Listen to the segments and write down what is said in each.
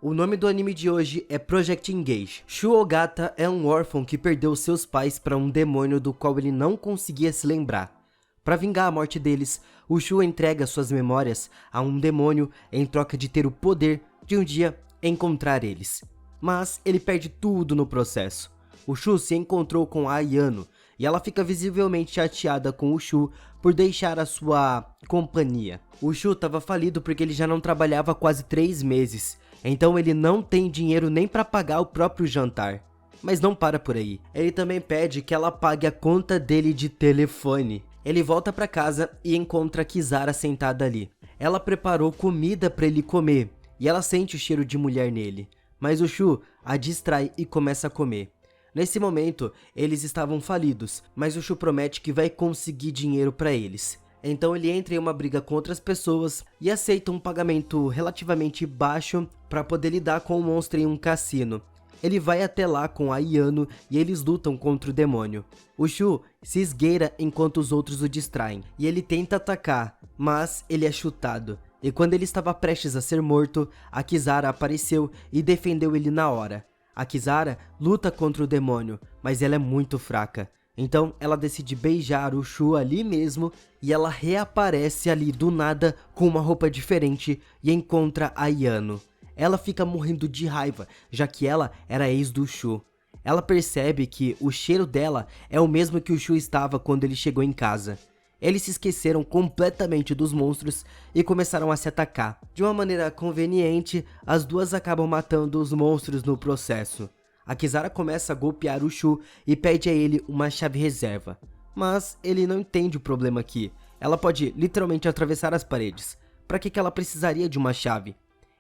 O nome do anime de hoje é Project Engage. Shu Ogata é um órfão que perdeu seus pais para um demônio do qual ele não conseguia se lembrar. Para vingar a morte deles, o Shu entrega suas memórias a um demônio em troca de ter o poder de um dia encontrar eles. Mas ele perde tudo no processo. O Shu se encontrou com a Ayano e ela fica visivelmente chateada com o Shu por deixar a sua companhia. O Shu estava falido porque ele já não trabalhava há quase 3 meses. Então ele não tem dinheiro nem para pagar o próprio jantar. Mas não para por aí. Ele também pede que ela pague a conta dele de telefone. Ele volta para casa e encontra a Kizara sentada ali. Ela preparou comida para ele comer e ela sente o cheiro de mulher nele. Mas o Shu a distrai e começa a comer. Nesse momento, eles estavam falidos, mas o Shu promete que vai conseguir dinheiro para eles. Então ele entra em uma briga com outras pessoas e aceita um pagamento relativamente baixo para poder lidar com o monstro em um cassino. Ele vai até lá com a Ayano e eles lutam contra o demônio. O Shu se esgueira enquanto os outros o distraem e ele tenta atacar, mas ele é chutado. E quando ele estava prestes a ser morto, a Kizara apareceu e defendeu ele na hora. A Kizara luta contra o demônio, mas ela é muito fraca. Então ela decide beijar o Shu ali mesmo e ela reaparece ali do nada com uma roupa diferente e encontra a Ayano. Ela fica morrendo de raiva, já que ela era ex do Shu. Ela percebe que o cheiro dela é o mesmo que o Shu estava quando ele chegou em casa. Eles se esqueceram completamente dos monstros e começaram a se atacar. De uma maneira conveniente, as duas acabam matando os monstros no processo. A Kizara começa a golpear o Shu e pede a ele uma chave reserva. Mas ele não entende o problema aqui. Ela pode literalmente atravessar as paredes. Para que ela precisaria de uma chave?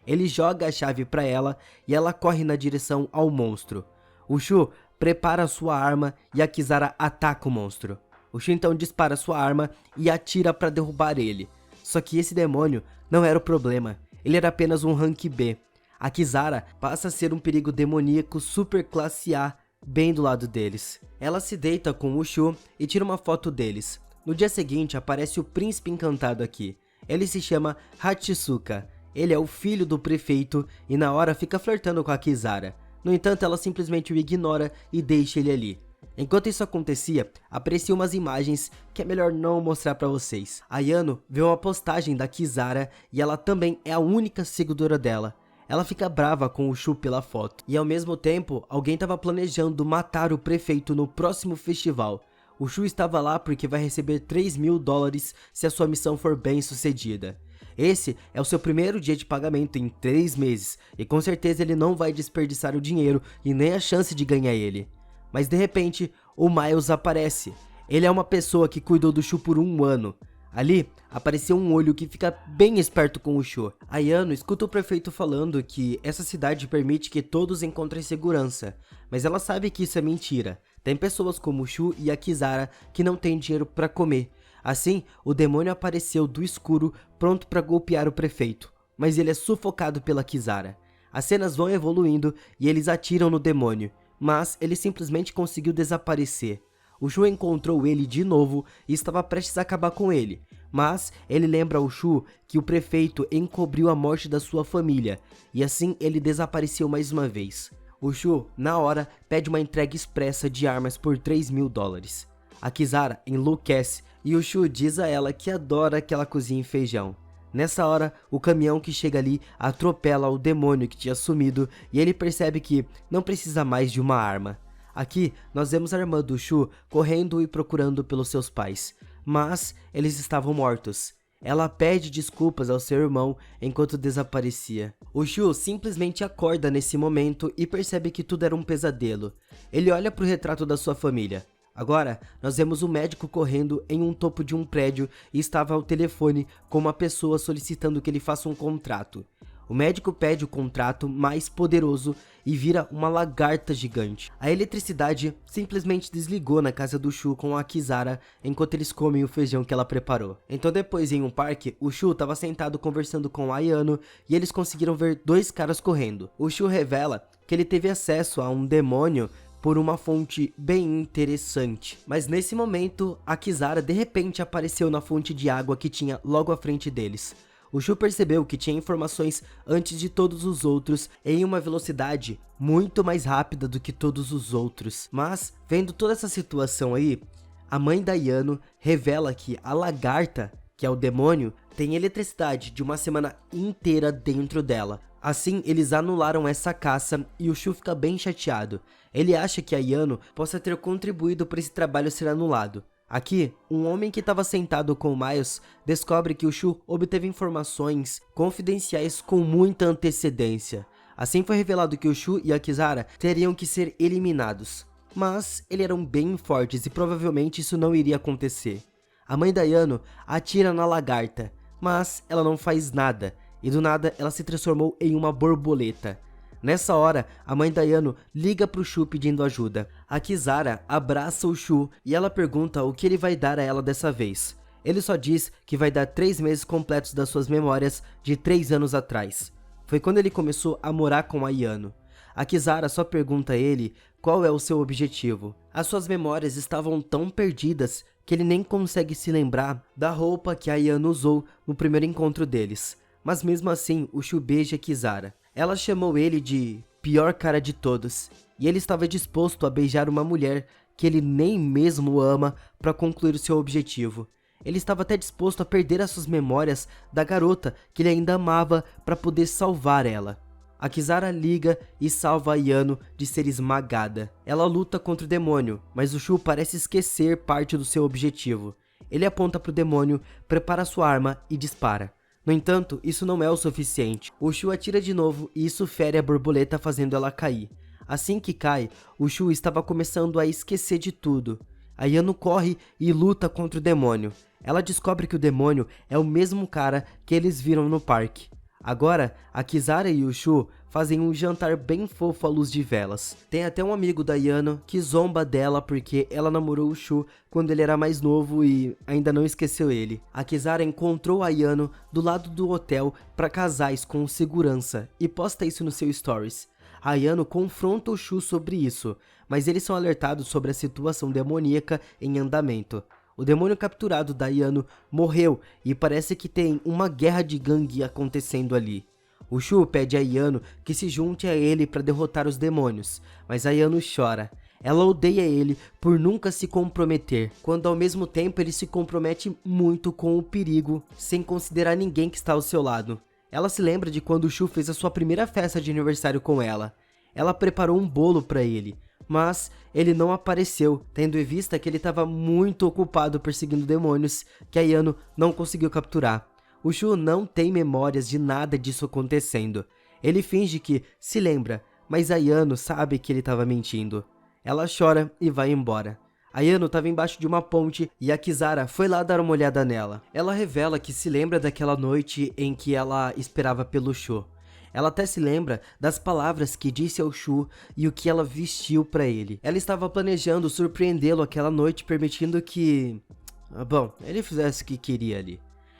Ele joga a chave para ela e ela corre na direção ao monstro. O Shu prepara sua arma e a Kizara ataca o monstro. O Shu então dispara sua arma e atira para derrubar ele. Só que esse demônio não era o problema. Ele era apenas um rank B. A Kizara passa a ser um perigo demoníaco super classe A bem do lado deles. Ela se deita com o Shu e tira uma foto deles. No dia seguinte aparece o príncipe encantado aqui. Ele se chama Hachisuka. Ele é o filho do prefeito e na hora fica flertando com a Kizara. No entanto, ela simplesmente o ignora e deixa ele ali. Enquanto isso acontecia, apareciam umas imagens que é melhor não mostrar pra vocês. A Ayano vê uma postagem da Kizara e ela também é a única seguidora dela. Ela fica brava com o Shu pela foto. E ao mesmo tempo, alguém estava planejando matar o prefeito no próximo festival. O Shu estava lá porque vai receber $3.000 se a sua missão for bem sucedida. Esse é o seu primeiro dia de pagamento em 3 meses. E com certeza ele não vai desperdiçar o dinheiro e nem a chance de ganhar ele. Mas de repente, o Miles aparece. Ele é uma pessoa que cuidou do Shu por 1 ano. Ali, apareceu um olho que fica bem esperto com o Shu. A Ayano escuta o prefeito falando que essa cidade permite que todos encontrem segurança, mas ela sabe que isso é mentira. Tem pessoas como o Shu e a Kizara que não têm dinheiro para comer. Assim, o demônio apareceu do escuro pronto para golpear o prefeito, mas ele é sufocado pela Kizara. As cenas vão evoluindo e eles atiram no demônio, mas ele simplesmente conseguiu desaparecer. O Shu encontrou ele de novo e estava prestes a acabar com ele, mas ele lembra ao Shu que o prefeito encobriu a morte da sua família, e assim ele desapareceu mais uma vez. O Shu, na hora, pede uma entrega expressa de armas por $3.000. A Kizara enlouquece e o Shu diz a ela que adora que ela cozinhe feijão. Nessa hora, o caminhão que chega ali atropela o demônio que tinha sumido e ele percebe que não precisa mais de uma arma. Aqui, nós vemos a irmã do Shu correndo e procurando pelos seus pais, mas eles estavam mortos. Ela pede desculpas ao seu irmão enquanto desaparecia. O Shu simplesmente acorda nesse momento e percebe que tudo era um pesadelo. Ele olha para o retrato da sua família. Agora, nós vemos o médico correndo em um topo de um prédio e estava ao telefone com uma pessoa solicitando que ele faça um contrato. O médico pede o contrato mais poderoso e vira uma lagarta gigante. A eletricidade simplesmente desligou na casa do Shu com a Kizara enquanto eles comem o feijão que ela preparou. Então depois, em um parque, o Shu estava sentado conversando com a Ayano e eles conseguiram ver 2 caras correndo. O Shu revela que ele teve acesso a um demônio por uma fonte bem interessante. Mas nesse momento, a Kizara de repente apareceu na fonte de água que tinha logo à frente deles. O Shu percebeu que tinha informações antes de todos os outros em uma velocidade muito mais rápida do que todos os outros. Mas, vendo toda essa situação aí, a mãe da Ayano revela que a lagarta, que é o demônio, tem eletricidade de uma semana inteira dentro dela. Assim, eles anularam essa caça e o Shu fica bem chateado. Ele acha que a Ayano possa ter contribuído para esse trabalho ser anulado. Aqui, um homem que estava sentado com o Miles descobre que o Shu obteve informações confidenciais com muita antecedência. Assim foi revelado que o Shu e a Kizara teriam que ser eliminados. Mas eles eram bem fortes e provavelmente isso não iria acontecer. A mãe da Ayano atira na lagarta, mas ela não faz nada, e do nada ela se transformou em uma borboleta. Nessa hora, a mãe da Ayano liga pro Shu pedindo ajuda. A Kizara abraça o Shu e ela pergunta o que ele vai dar a ela dessa vez. Ele só diz que vai dar 3 meses completos das suas memórias de 3 anos atrás. Foi quando ele começou a morar com a Ayano. A Kizara só pergunta a ele qual é o seu objetivo. As suas memórias estavam tão perdidas que ele nem consegue se lembrar da roupa que a Ayano usou no primeiro encontro deles. Mas mesmo assim, o Shu beija a Kizara. Ela chamou ele de pior cara de todos, e ele estava disposto a beijar uma mulher que ele nem mesmo ama para concluir o seu objetivo. Ele estava até disposto a perder as suas memórias da garota que ele ainda amava para poder salvar ela. A Kizara liga e salva a Ayano de ser esmagada. Ela luta contra o demônio, mas o Shu parece esquecer parte do seu objetivo. Ele aponta para o demônio, prepara sua arma e dispara. No entanto, isso não é o suficiente. O Shu atira de novo e isso fere a borboleta, fazendo ela cair. Assim que cai, o Shu estava começando a esquecer de tudo. A Ayano corre e luta contra o demônio. Ela descobre que o demônio é o mesmo cara que eles viram no parque. Agora, a Kizara e o Shu fazem um jantar bem fofo à luz de velas. Tem até um amigo da Ayano que zomba dela porque ela namorou o Shu quando ele era mais novo e ainda não esqueceu ele. A Kizara encontrou a Ayano do lado do hotel para casais com segurança e posta isso no seu stories. A Ayano confronta o Shu sobre isso, mas eles são alertados sobre a situação demoníaca em andamento. O demônio capturado da Ayano morreu e parece que tem uma guerra de gangue acontecendo ali. O Shu pede a Ayano que se junte a ele para derrotar os demônios, mas a Ayano chora. Ela odeia ele por nunca se comprometer, quando ao mesmo tempo ele se compromete muito com o perigo, sem considerar ninguém que está ao seu lado. Ela se lembra de quando o Shu fez a sua primeira festa de aniversário com ela. Ela preparou um bolo para ele, mas ele não apareceu, tendo em vista que ele estava muito ocupado perseguindo demônios que a Ayano não conseguiu capturar. O Shu não tem memórias de nada disso acontecendo. Ele finge que se lembra, mas a Ayano sabe que ele estava mentindo. Ela chora e vai embora. A Ayano estava embaixo de uma ponte e a Kizara foi lá dar uma olhada nela. Ela revela que se lembra daquela noite em que ela esperava pelo Shu. Ela até se lembra das palavras que disse ao Shu e o que ela vestiu para ele. Ela estava planejando surpreendê-lo aquela noite, permitindo que... ele fizesse o que queria ali.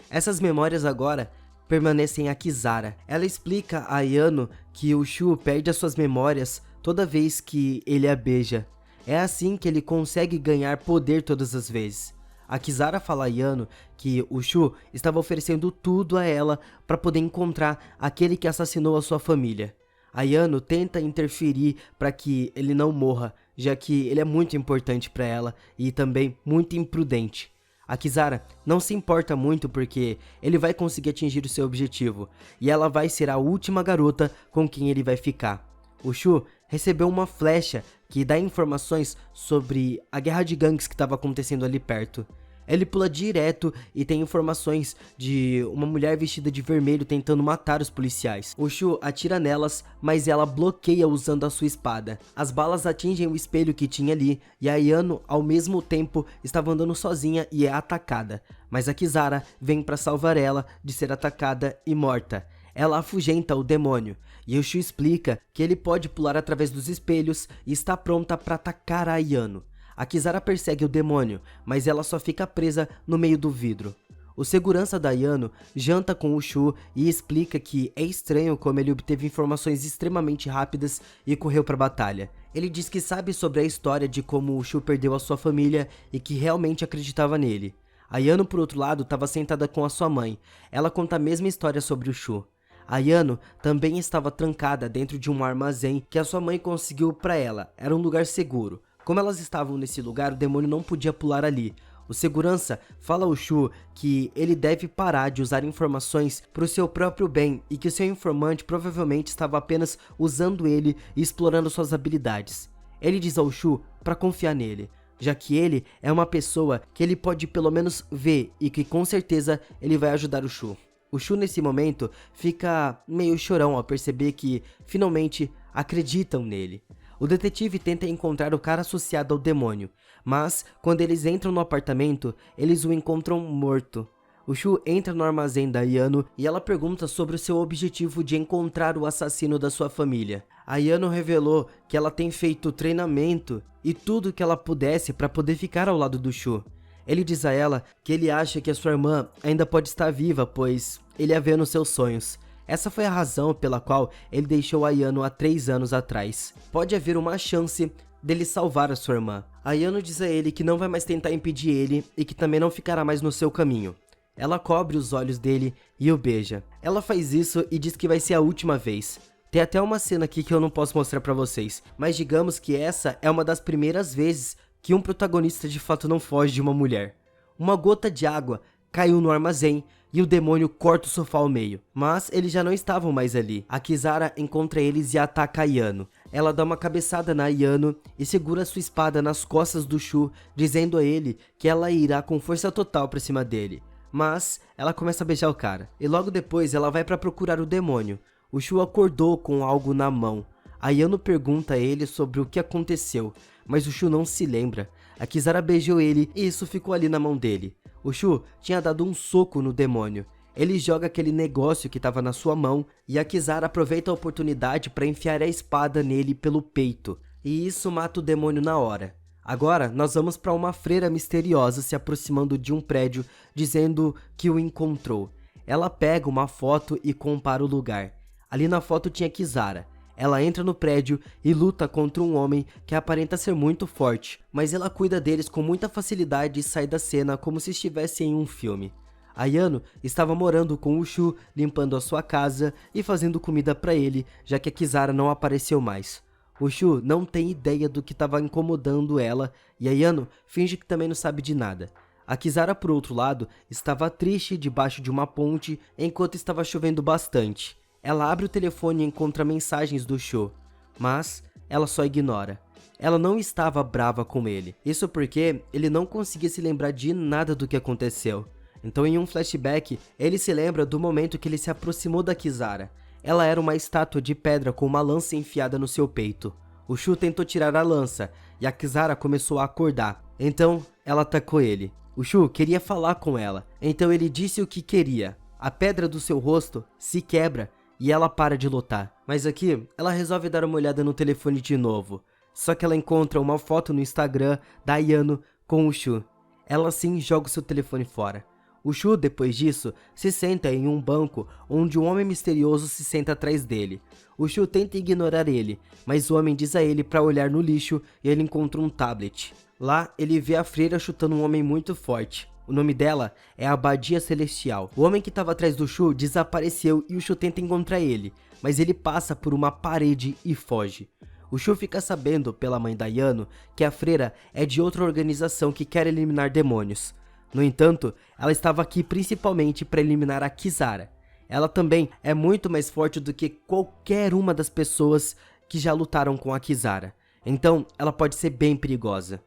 Essas memórias agora permanecem a Kizara. Ela explica a Ayano que o Shu perde as suas memórias toda vez que ele a beija. É assim que ele consegue ganhar poder todas as vezes. A Kizara fala a Ayano que o Shu estava oferecendo tudo a ela para poder encontrar aquele que assassinou a sua família. A Ayano tenta interferir para que ele não morra, já que ele é muito importante para ela e também muito imprudente. A Kizara não se importa muito porque ele vai conseguir atingir o seu objetivo e ela vai ser a última garota com quem ele vai ficar. O Shu recebeu uma flecha que dá informações sobre a guerra de gangues que estava acontecendo ali perto. Ele pula direto e tem informações de uma mulher vestida de vermelho tentando matar os policiais. O Shu atira nelas, mas ela bloqueia usando a sua espada. As balas atingem o espelho que tinha ali e a Ayano ao mesmo tempo estava andando sozinha e é atacada. Mas a Kizara vem para salvar ela de ser atacada e morta. Ela afugenta o demônio, e o Shu explica que ele pode pular através dos espelhos e está pronta para atacar a Ayano. A Kizara persegue o demônio, mas ela só fica presa no meio do vidro. O segurança da Ayano janta com o Shu e explica que é estranho como ele obteve informações extremamente rápidas e correu para a batalha. Ele diz que sabe sobre a história de como o Shu perdeu a sua família e que realmente acreditava nele. Ayano, por outro lado, estava sentada com a sua mãe. Ela conta a mesma história sobre o Shu. Ayano também estava trancada dentro de um armazém que a sua mãe conseguiu para ela. Era um lugar seguro. Como elas estavam nesse lugar, o demônio não podia pular ali. O segurança fala ao Shu que ele deve parar de usar informações para o seu próprio bem e que o seu informante provavelmente estava apenas usando ele e explorando suas habilidades. Ele diz ao Shu para confiar nele, já que ele é uma pessoa que ele pode pelo menos ver e que com certeza ele vai ajudar o Shu. O Shu nesse momento fica meio chorão ao perceber que finalmente acreditam nele. O detetive tenta encontrar o cara associado ao demônio, mas quando eles entram no apartamento, eles o encontram morto. O Shu entra no armazém da Ayano e ela pergunta sobre o seu objetivo de encontrar o assassino da sua família. A Ayano revelou que ela tem feito treinamento e tudo que ela pudesse para poder ficar ao lado do Shu. Ele diz a ela que ele acha que a sua irmã ainda pode estar viva, pois ele a vê nos seus sonhos. Essa foi a razão pela qual ele deixou a Ayano há 3 anos atrás. Pode haver uma chance dele salvar a sua irmã. A Ayano diz a ele que não vai mais tentar impedir ele e que também não ficará mais no seu caminho. Ela cobre os olhos dele e o beija. Ela faz isso e diz que vai ser a última vez. Tem até uma cena aqui que eu não posso mostrar pra vocês, mas digamos que essa é uma das primeiras vezes que um protagonista de fato não foge de uma mulher. Uma gota de água caiu no armazém e o demônio corta o sofá ao meio. Mas eles já não estavam mais ali. A Kizara encontra eles e ataca a Ayano. Ela dá uma cabeçada na Ayano e segura sua espada nas costas do Shu, dizendo a ele que ela irá com força total pra cima dele. Mas ela começa a beijar o cara. E logo depois ela vai pra procurar o demônio. O Shu acordou com algo na mão. A Ayano pergunta a ele sobre o que aconteceu, mas o Shu não se lembra. A Kizara beijou ele e isso ficou ali na mão dele. O Shu tinha dado um soco no demônio. Ele joga aquele negócio que estava na sua mão e a Kizara aproveita a oportunidade para enfiar a espada nele pelo peito. E isso mata o demônio na hora. Agora nós vamos para uma freira misteriosa se aproximando de um prédio dizendo que o encontrou. Ela pega uma foto e compara o lugar. Ali na foto tinha Kizara. Ela entra no prédio e luta contra um homem que aparenta ser muito forte, mas ela cuida deles com muita facilidade e sai da cena como se estivesse em um filme. Ayano estava morando com o Shu, limpando a sua casa e fazendo comida para ele, já que a Kizara não apareceu mais. O Shu não tem ideia do que estava incomodando ela e Ayano finge que também não sabe de nada. A Kizara, por outro lado, estava triste debaixo de uma ponte enquanto estava chovendo bastante. Ela abre o telefone e encontra mensagens do Shu, mas ela só ignora. Ela não estava brava com ele, isso porque ele não conseguia se lembrar de nada do que aconteceu. Então em um flashback, ele se lembra do momento que ele se aproximou da Kizara. Ela era uma estátua de pedra com uma lança enfiada no seu peito. O Shu tentou tirar a lança e a Kizara começou a acordar, então ela atacou ele. O Shu queria falar com ela, então ele disse o que queria. A pedra do seu rosto se quebra e ela para de lutar. Mas aqui, ela resolve dar uma olhada no telefone de novo. Só que ela encontra uma foto no Instagram da Ayano com o Shu. Ela sim joga o seu telefone fora. O Shu, depois disso, se senta em um banco onde um homem misterioso se senta atrás dele. O Shu tenta ignorar ele, mas o homem diz a ele para olhar no lixo e ele encontra um tablet. Lá, ele vê a freira chutando um homem muito forte. O nome dela é Abadia Celestial. O homem que estava atrás do Shu desapareceu e o Shu tenta encontrar ele, mas ele passa por uma parede e foge. O Shu fica sabendo pela mãe da Ayano que a freira é de outra organização que quer eliminar demônios. No entanto, ela estava aqui principalmente para eliminar a Kizara. Ela também é muito mais forte do que qualquer uma das pessoas que já lutaram com a Kizara. Então, ela pode ser bem perigosa.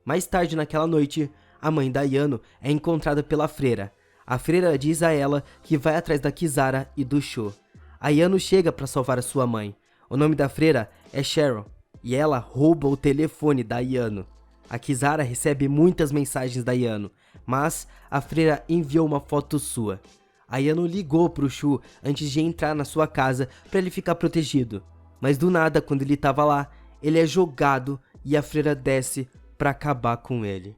Mais tarde naquela noite, a mãe da Ayano é encontrada pela freira. A freira diz a ela que vai atrás da Kizara e do Shu. A Ayano chega para salvar a sua mãe. O nome da freira é Sharon e ela rouba o telefone da Ayano. A Kizara recebe muitas mensagens da Ayano, mas a freira enviou uma foto sua. A Ayano ligou pro Shu antes de entrar na sua casa para ele ficar protegido. Mas do nada, quando ele estava lá, ele é jogado e a freira desce para acabar com ele.